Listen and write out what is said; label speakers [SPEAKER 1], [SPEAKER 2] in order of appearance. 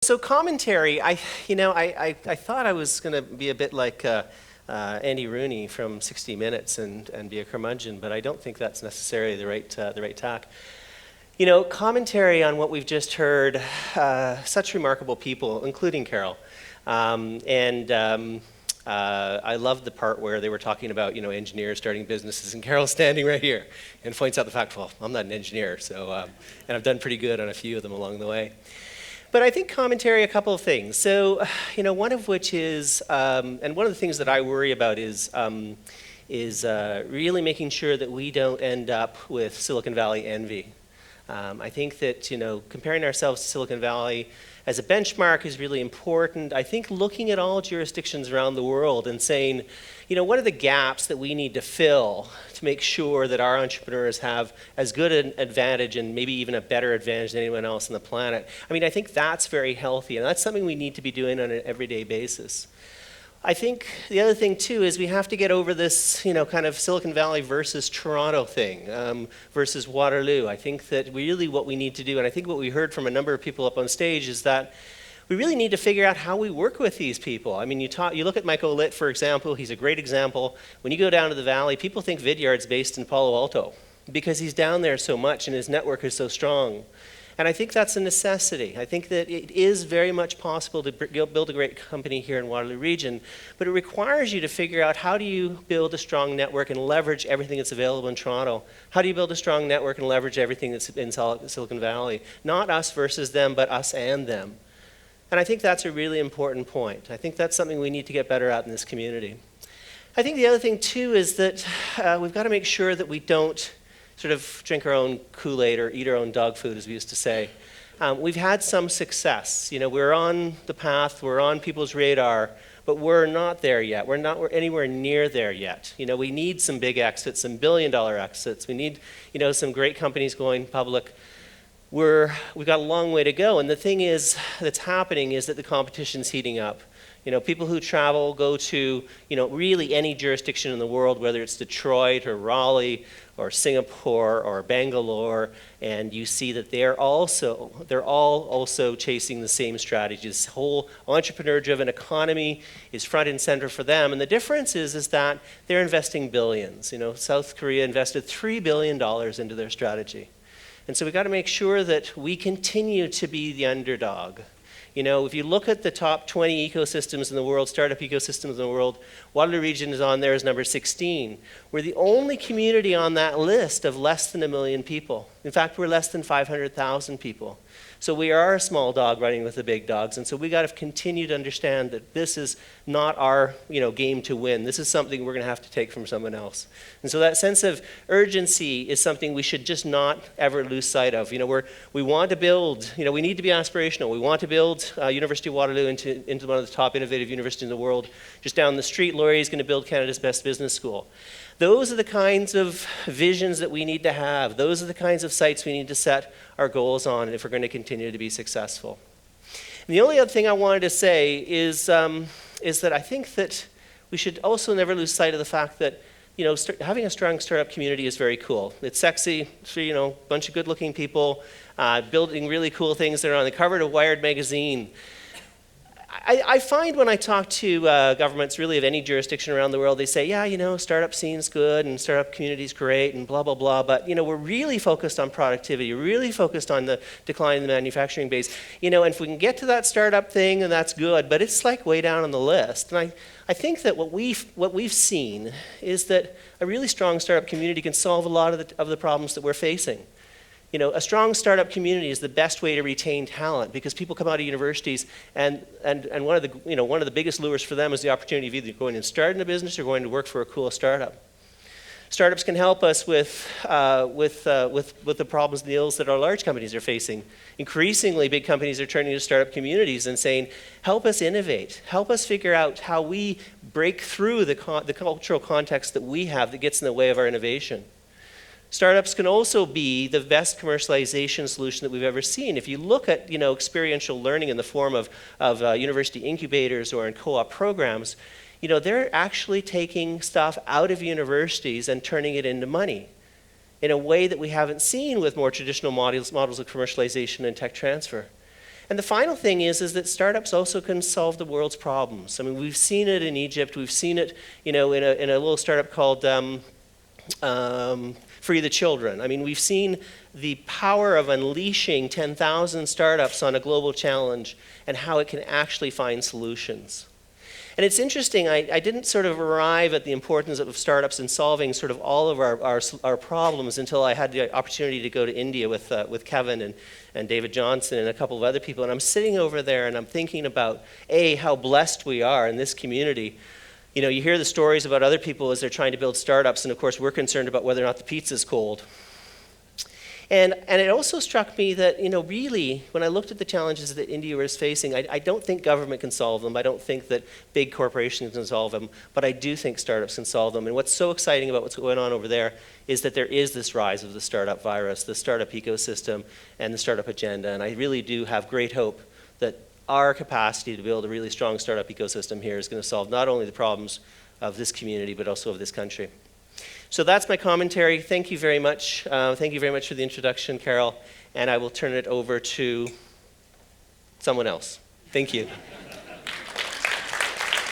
[SPEAKER 1] So commentary, I thought I was going to be a bit like Andy Rooney from 60 Minutes and be a curmudgeon, but I don't think that's necessarily the right tack. You know, commentary on what we've just heard, such remarkable people, including Carol. I love the part where they were talking about, engineers starting businesses, and Carol's standing right here and points out the fact, well, I'm not an engineer, so, and I've done pretty good on a few of them along the way. But I think commentary, a couple of things. So, one of which is, and one of the things that I worry about is really making sure that we don't end up with Silicon Valley envy. I think that, comparing ourselves to Silicon Valley as a benchmark is really important. I think looking at all jurisdictions around the world and saying, what are the gaps that we need to fill to make sure that our entrepreneurs have as good an advantage and maybe even a better advantage than anyone else on the planet. I think that's very healthy, and that's something we need to be doing on an everyday basis. I think the other thing too is we have to get over this, kind of Silicon Valley versus Toronto thing, versus Waterloo. I think that really what we need to do, and I think what we heard from a number of people up on stage, is that we really need to figure out how we work with these people. You look at Michael Litt, for example. He's a great example. When you go down to the valley, people think Vidyard's based in Palo Alto because he's down there so much and his network is so strong. And I think that's a necessity. I think that it is very much possible to build a great company here in Waterloo Region, but it requires you to figure out how do you build a strong network and leverage everything that's available in Toronto? How do you build a strong network and leverage everything that's in Silicon Valley? Not us versus them, but us and them. And I think that's a really important point. I think that's something we need to get better at in this community. I think the other thing too is that we've got to make sure that we don't sort of drink our own Kool-Aid or eat our own dog food, as we used to say. We've had some success. We're on the path, we're on people's radar, but we're not there yet. We're anywhere near there yet. We need some big exits, some billion-dollar exits. We need, some great companies going public. We've got a long way to go, and the thing that's happening is that the competition's heating up. People who travel go to, really any jurisdiction in the world, whether it's Detroit or Raleigh or Singapore or Bangalore, and you see that they're all also chasing the same strategy. This whole entrepreneur-driven economy is front and center for them, and the difference is that they're investing billions. South Korea invested $3 billion into their strategy. And so we've got to make sure that we continue to be the underdog. If you look at the top 20 ecosystems in the world, startup ecosystems in the world, Waterloo Region is on there as number 16. We're the only community on that list of less than 1 million people. In fact, we're less than 500,000 people. So we are a small dog running with the big dogs, and so we got to continue to understand that this is not our, game to win. This is something we're going to have to take from someone else. And so that sense of urgency is something we should just not ever lose sight of. We want to build, we need to be aspirational. We want to build University of Waterloo into one of the top innovative universities in the world. Just down the street, Laurier is going to build Canada's best business school. Those are the kinds of visions that we need to have. Those are the kinds of sites we need to set our goals on if we're going to continue to be successful. And the only other thing I wanted to say is that I think that we should also never lose sight of the fact that having a strong startup community is very cool. It's sexy, a bunch of good-looking people building really cool things that are on the cover of Wired magazine. I find when I talk to governments really of any jurisdiction around the world, they say, yeah, startup scene's good and startup community's great and blah, blah, blah, but we're really focused on productivity, really focused on the decline in the manufacturing base. And if we can get to that startup thing, then that's good, but it's like way down on the list. And I think that what we've seen is that a really strong startup community can solve a lot of the problems that we're facing. A strong startup community is the best way to retain talent because people come out of universities and one of the biggest lures for them is the opportunity of either going and starting a business or going to work for a cool startup. Startups can help us with the problems and the ills that our large companies are facing. Increasingly, big companies are turning to startup communities and saying, help us innovate, help us figure out how we break through the cultural context that we have that gets in the way of our innovation. Startups can also be the best commercialization solution that we've ever seen. If you look at experiential learning in the form of university incubators or in co-op programs, they're actually taking stuff out of universities and turning it into money in a way that we haven't seen with more traditional models of commercialization and tech transfer. And the final thing is that startups also can solve the world's problems. I mean, we've seen it in Egypt. We've seen it, in a little startup called Free the Children. I mean, we've seen the power of unleashing 10,000 startups on a global challenge and how it can actually find solutions. And it's interesting, I didn't sort of arrive at the importance of startups in solving sort of all of our problems until I had the opportunity to go to India with Kevin and David Johnson and a couple of other people. And I'm sitting over there and I'm thinking about, how blessed we are in this community. You hear the stories about other people as they're trying to build startups, and of course we're concerned about whether or not the pizza's cold. And it also struck me that, really, when I looked at the challenges that India was facing, I don't think government can solve them. I don't think that big corporations can solve them, but I do think startups can solve them. And what's so exciting about what's going on over there is that there is this rise of the startup virus, the startup ecosystem, and the startup agenda. And I really do have great hope that our capacity to build a really strong startup ecosystem here is going to solve not only the problems of this community, but also of this country. So that's my commentary. Thank you very much. Thank you very much for the introduction, Carol. And I will turn it over to someone else. Thank you.